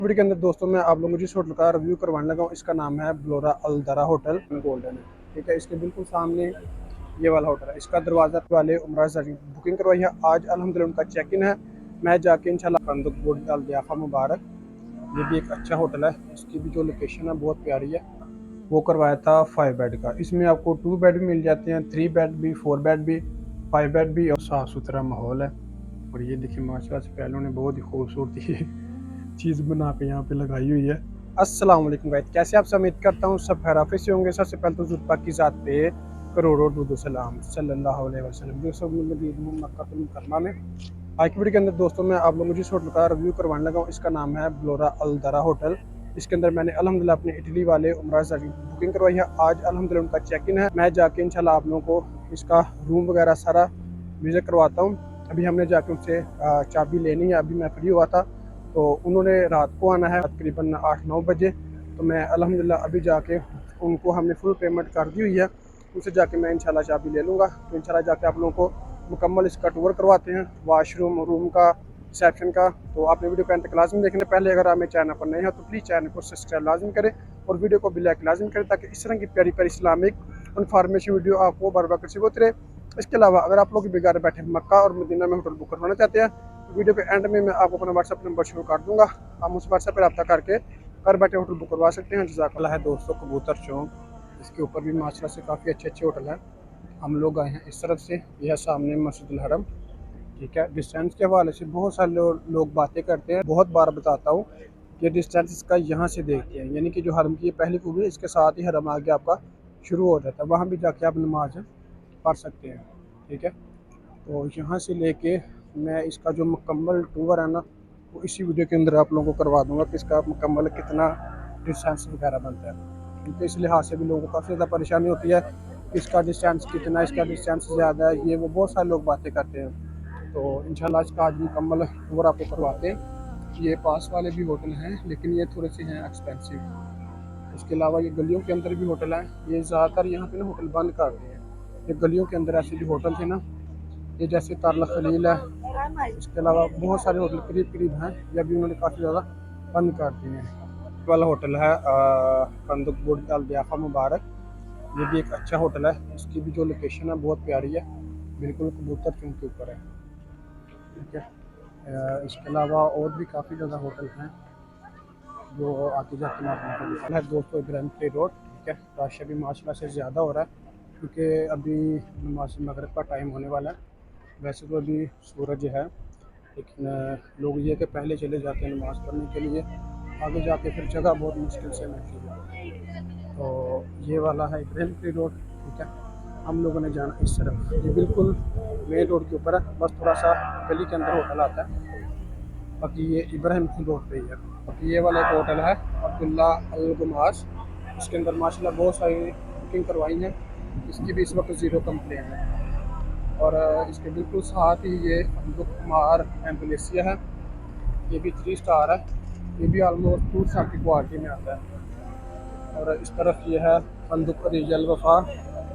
Video के अंदर दोस्तों मैं आप लोगों को जिस होटल का रिव्यू करवाने लगा हूँ इसका नाम है ब्लोरा अल दरा होटल गोल्डन है। ठीक है, इसके बिल्कुल सामने ये वाला होटल है। इसका दरवाज़ा वाले उमरा से बुकिंग करवाई है। आज अल्हम्दुलिल्लाह उनका चेक इन है। मैं जाके इंशाल्लाह फंदुक बुर्ज अल दियाफा मुबारक, ये भी एक अच्छा होटल है। इसकी भी जो लोकेशन है बहुत प्यारी है। वो करवाया था 5 बेड का। इसमें आपको 2 बेड भी मिल जाते हैं, 3 बेड भी, 4 बेड भी, 5 बेड भी, और साफ़ सुथरा माहौल है। और ये देखिए माशाल्लाह से पहलों ने बहुत ही खूबसूरती चीज़ बना के यहाँ पे लगाई हुई है। अस्सलाम वालेकुम गाइस, कैसे आप सब? उम्मीद करता हूँ सब खैरियत से होंगे। सबसे पहले तो ज़ुल्फ़ा की ज़ात पे करोड़ों दुरूद सलाम सल्लल्लाहु अलैहि वसल्लम। जो सब मक्का मुकर्रमा में आज की वीडियो के अंदर दोस्तों मैं आप लोगों को जिस होटल का रिव्यू करवाने लगा हूँ इसका नाम है ब्लोरा अल दरा होटल। इसके अंदर मैंने अल्हम्दुलिल्लाह अपने इटली वाले उमरा से बुकिंग करवाई है। आज अल्हम्दुलिल्लाह उनका चेक इन है। मैं जाके इंशाल्लाह आप लोगों को इसका रूम वगैरह सारा विज़िट करवाता हूँ। अभी हमने जाके उनसे चाबी लेनी है। अभी मैं फ्री हुआ था तो उन्होंने रात को आना है तकरीबन 8-9 बजे। तो मैं अल्हम्दुलिल्लाह अभी जाके उनको हमने फुल पेमेंट कर दी हुई है। उनसे जाके मैं इंशाल्लाह चाबी ले लूँगा। तो इंशाल्लाह जाके आप लोगों को मुकम्मल इसका टूर करवाते हैं, वाशरूम, रूम का, रिसेप्शन का। तो आपने वीडियो को अंत तक लाज़मी देखने पहले अगर हमें चैनल पर नए हैं तो प्लीज़ चैनल को सब्सक्राइब लाज़मी करें और वीडियो को बिल लाइक लाज़मी करें ताकि इस तरह की प्यारी प्यारी इस्लामिक इन्फॉर्मेशन वीडियो आपको बार बार से होती रहे। इसके अलावा अगर आप लोग भी घर बैठे मक्का और मदीना में होटल बुक करवाना चाहते हैं तो वीडियो के एंड में मैं आपको अपना व्हाट्सअप नंबर शुरू कर दूँगा। हम उस व्हाट्सअप पर रब्ता करके घर बैठे होटल बुक करवा सकते हैं। जज़ाकल्लाह है दोस्तों। कबूतर चौक, इसके ऊपर भी माशाल्लाह से काफ़ी अच्छे अच्छे होटल हैं। हम लोग आए हैं इस तरफ से, यह सामने मस्जिद हरम। ठीक है, डिस्टेंस के हवाले से बहुत सारे लोग बातें करते हैं। बहुत बार बताता हूँ कि डिस्टेंस इसका यहाँ से देखते हैं, यानी कि जो हरम की पहली खूबी है इसके साथ ही हरम आगे आपका शुरू हो जाता है। वहाँ भी जाके आप नमाज पढ़ सकते हैं। ठीक है, तो यहाँ से लेके मैं इसका जो मुकम्मल टूर है ना वो इसी वीडियो के अंदर आप लोगों को करवा दूँगा कि इसका मुकम्मल कितना डिस्टेंस वगैरह बनता है। क्योंकि इस लिहाज से भी लोगों को काफ़ी ज़्यादा परेशानी होती है कि इसका डिस्टेंस कितना, इसका डिस्टेंस ज़्यादा है, ये वो बहुत सारे लोग बातें करते हैं। तो इंशाल्लाह इसका आज मुकम्मल टूर आपको करवाते हैं। ये पास वाले भी होटल हैं लेकिन ये थोड़े से हैं एक्सपेंसिव। इसके अलावा ये गलियों के अंदर भी होटल हैं। ये ज़्यादातर यहाँ पे ना होटल बंद कर दिए हैं। ये गलियों के अंदर ऐसे भी होटल थे ना, ये जैसे तारला खलील है। इसके अलावा बहुत सारे होटल करीब करीब हैं, ये भी उन्होंने काफ़ी ज़्यादा बंद कर दिए हैं। वाला होटल है फंदुक बुर्ज अल दियाफा मुबारक। ये भी एक अच्छा होटल है। इसकी भी जो लोकेशन है बहुत प्यारी है, बिल्कुल कबूतर चौक के ऊपर है। ठीक है, इसके अलावा और भी काफ़ी ज़्यादा होटल हैं जो आगे जाके मैं आपको दिखाना है दोस्तों। Ibrahim play road. ठीक है, रश अभी माशाल्लाह से ज़्यादा हो रहा है क्योंकि अभी नमाज मगरिब का टाइम होने वाला है। वैसे तो अभी सूरज है लेकिन लोग ये कि पहले चले जाते हैं नमाज़ पढ़ने के लिए, आगे जाके फिर जगह बहुत मुश्किल से मिलती है। तो ये वाला है इब्राहिम प्ले रोड। ठीक है, हम लोगों ने जाना इस तरफ, ये बिल्कुल मेन रोड के ऊपर है, बस थोड़ा सा गली के अंदर होटल आता है। बाकी ये इब्राहिम रोड पे ही है। बाकी ये वाला एक होटल है अब्दुल्ला अल गुमास। इसके अंदर माशाल्लाह बहुत सारी बुकिंग करवाई हैं। इसकी भी इस वक्त ज़ीरो कंप्लेन है। और इसके बिल्कुल साथ ही ये फंदुक कुमार एम्पलेसिया है। ये भी 3 स्टार है। ये भी ऑलमोस्ट 2 स्टार की क्वालिटी में आता है। और इस तरफ ये है फंदुक रिजल वफा,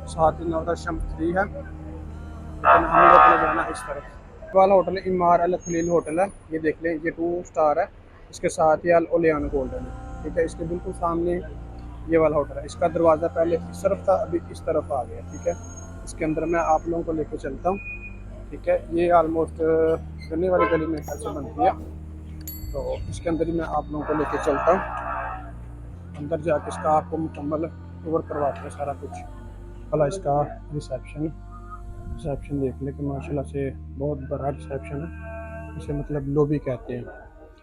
साथ ही नवरा शम 3 है। लेकिन हम लोग ने जाना इस तरफ वाला होटल इमार अल खलील होटल है। ये देख लें, ये 2 स्टार है। इसके साथ ही अल ओलियान गोल्डन है। ठीक है, इसके बिल्कुल सामने ये वाला होटल है। इसका दरवाज़ा पहले इस तरफ था, अभी इस तरफ आ गया। ठीक है, इसके अंदर मैं आप लोगों को लेकर चलता हूँ। ठीक है, ये आलमोस्ट गन्ने वाली गली में घर से बनती है। तो इसके अंदर ही मैं आप लोगों को लेकर चलता हूँ। अंदर जाके इसका आपको मुकम्मल टूर करवाते हैं सारा कुछ। भला इसका रिसेप्शन रिसेप्शन देख ले कि माशाल्लाह से बहुत बड़ा रिसेप्शन है। इसे मतलब लॉबी कहते हैं।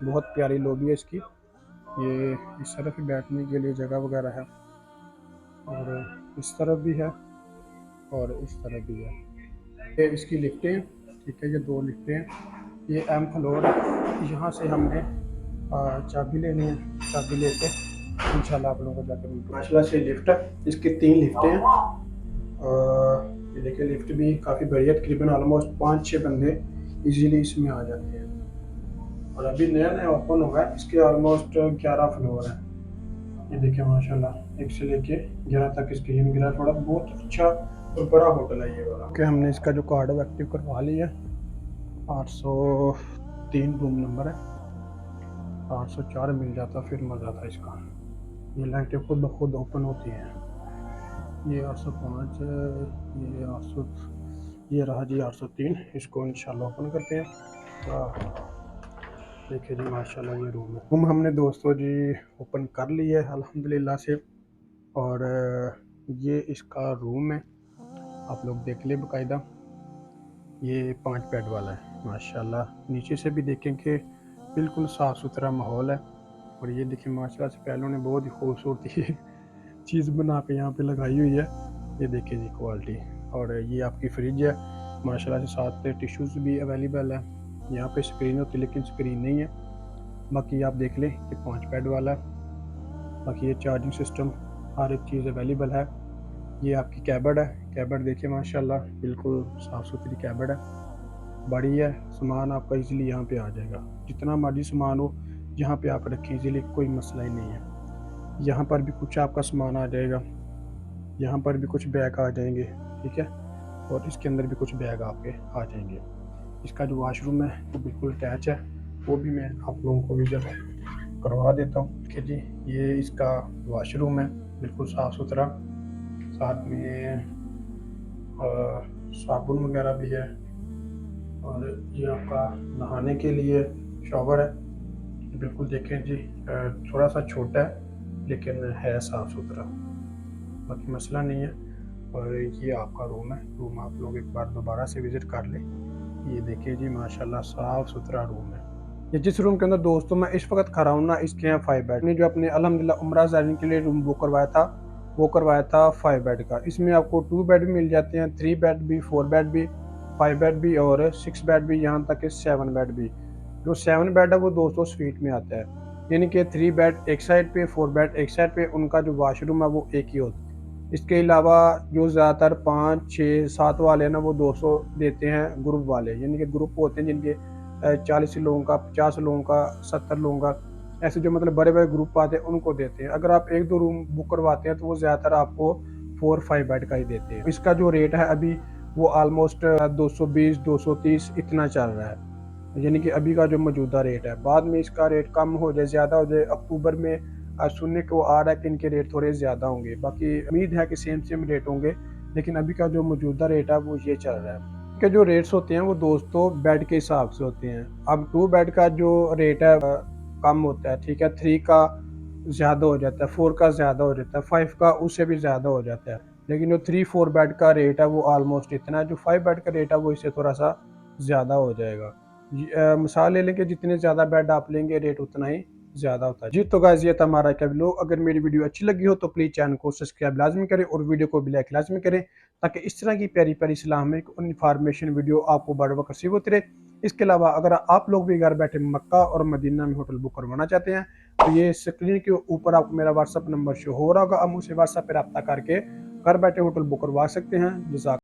बहुत प्यारी लॉबी है इसकी। ये इस तरफ ही बैठने के लिए जगह वगैरह है और इस तरफ भी है और इस तरफ भी है। ये इसकी लिफ्टें। ठीक है, ये 2 लिफ्टें हैं। ये एम फ्लोर है। यहाँ से हमने चाबी लेनी है। चाबी लेके इंशाल्लाह आप लोगों को जाकर मिलते हैं। माशाल्लाह से लिफ्ट है। इसकी 3 लिफ्टें हैं। ये देखिए लिफ्ट भी काफ़ी बढ़िया, तकरीबन ऑलमोस्ट 5-6 बंदे इजीली इसमें आ जाते हैं। और अभी नया नया ओपन हुआ है। इसके ऑलमोस्ट 11 फ्लोर है। ये देखिए माशाल्लाह 1 से लेके 11 तक इसके ये मिला। थोड़ा बहुत अच्छा और बड़ा होटल है ये वाला। कि हमने इसका जो कार्ड है एक्टिव करवा लिया है। 803 रूम नंबर है। 804 मिल जाता फिर मज़ा था इसका। ये लाइटें खुद ब खुद ओपन होती हैं। ये 805 है, ये 800, ये रहा जी 803। इसको इंशाल्लाह ओपन करते हैं। देखिए जी माशाल्लाह ये रूम हमने दोस्तों जी ओपन कर लिया है अल्हम्दुलिल्लाह से। और ये इसका रूम है, आप लोग देख ले बाकायदा। ये 5 बेड वाला है माशाल्लाह। नीचे से भी देखेंगे बिल्कुल साफ़ सुथरा माहौल है। और ये देखिए माशाल्लाह से पहलों ने बहुत ही खूबसूरती चीज़ बना के यहाँ पे लगाई हुई है। ये देखिए जी क्वालिटी। और ये आपकी फ्रिज है माशाल्लाह से, साथ टिश्यूज़ भी अवेलेबल है। यहाँ पे स्क्रीन होती है लेकिन स्क्रीन नहीं है। बाकी आप देख लें कि 5 बेड वाला है। बाकी ये चार्जिंग सिस्टम हर एक चीज़ अवेलेबल है। ये आपकी कैबर्ड है, कैबर्ड देखिए माशाल्लाह बिल्कुल साफ़ सुथरी कैबर्ड है, बड़ी है। सामान आपका इजीली यहाँ पे आ जाएगा, जितना मर्जी सामान हो यहाँ पे आप रखें इजीली, कोई मसला ही नहीं है। यहाँ पर भी कुछ आपका सामान आ जाएगा, यहाँ पर भी कुछ बैग आ जाएंगे, ठीक है। और इसके अंदर भी कुछ बैग आपके आ जाएंगे। इसका जो वाशरूम है वो बिल्कुल अटैच है, वो भी मैं आप लोगों को विजिट करवा देता हूँ कि जी ये इसका वाशरूम है बिल्कुल साफ़ सुथरा। साथ में साबुन वगैरह भी है। और ये आपका नहाने के लिए शॉवर है। बिल्कुल देखें जी थोड़ा सा छोटा है लेकिन है साफ़ सुथरा, बाकी मसला नहीं है। और ये आपका रूम है, रूम आप लोग एक बार दोबारा से विज़िट कर लें। ये देखिए जी माशाल्लाह साफ़ सुथरा रूम है। ये जिस रूम के अंदर दोस्तों मैं इस वक्त खड़ा हूँ ना, इसके यहाँ 5 बेड ने जो अपने अल्हम्दुलिल्लाह उम्रा ज़ायरीन के लिए रूम बुक करवाया था, वो करवाया था 5 बेड का। इसमें आपको 2 बेड भी मिल जाते हैं, 3 बेड भी, 4 बेड भी, 5 बेड भी और 6 बेड भी, यहाँ तक कि 7 बेड भी। जो 7 बेड है वो दोस्तों स्वीट में आता है, यानी कि 3 बेड एक साइड पे, 4 बेड एक साइड पे, उनका जो वाशरूम है वो एक ही होता है। इसके अलावा जो ज़्यादातर 5, 6, 7 वाले हैं ना, वो 200 देते हैं ग्रुप वाले, यानी कि ग्रुप होते हैं जिनके 40 लोगों का, 50 लोगों का, 70 लोगों का, ऐसे जो मतलब बड़े-बड़े ग्रुप आते हैं उनको देते हैं। अगर आप 1-2 रूम बुक करवाते हैं तो वो ज़्यादातर आपको 4-5 बेड का ही देते हैं। इसका जो रेट है अभी वो ऑलमोस्ट 220, 230 इतना चल रहा है, यानी कि अभी का जो मौजूदा रेट है। बाद में इसका रेट कम हो जाए, ज़्यादा हो जाए, अक्टूबर में सुनने को आ रहा है कि इनके रेट थोड़े ज़्यादा होंगे। बाकी उम्मीद है कि सेम रेट होंगे, लेकिन अभी का जो मौजूदा रेट है वो ये चल रहा है। के जो रेट्स होते हैं वो दोस्तों बेड के हिसाब से होते हैं। अब 2 बेड का जो रेट है कम होता है, ठीक है, 3 का ज़्यादा हो जाता है, 4 का ज़्यादा हो जाता है, 5 का उससे भी ज़्यादा हो जाता है। लेकिन जो 3-4 बेड का रेट है वो ऑलमोस्ट इतना है, जो 5 बेड का रेट है वो इससे थोड़ा-सा ज़्यादा हो जाएगा। मिसाल ले लें कि जितने ज़्यादा बेड आप लेंगे रेट उतना ही ज़्यादा होता है। जी तो गाइस ये था हमारा क्या व्लॉग। अगर मेरी वीडियो अच्छी लगी हो तो प्लीज़ चैनल को सब्सक्राइब लाज़मी करें और वीडियो को भी लाइक लाज़मी करें, ताकि इस तरह की प्यारी-प्यारी इस्लामिक और इन्फॉर्मेशन वीडियो आपको बर वक्त रिसीव होती रहे। इसके अलावा अगर आप लोग भी घर बैठे मक्का और मदीना में होटल बुक करवाना चाहते हैं तो ये स्क्रीन के ऊपर आपको मेरा व्हाट्सअप नंबर शो हो रहा होगा, आप मुझसे व्हाट्सएप पर रब्ता करके घर बैठे होटल बुक करवा सकते हैं। जज़ाक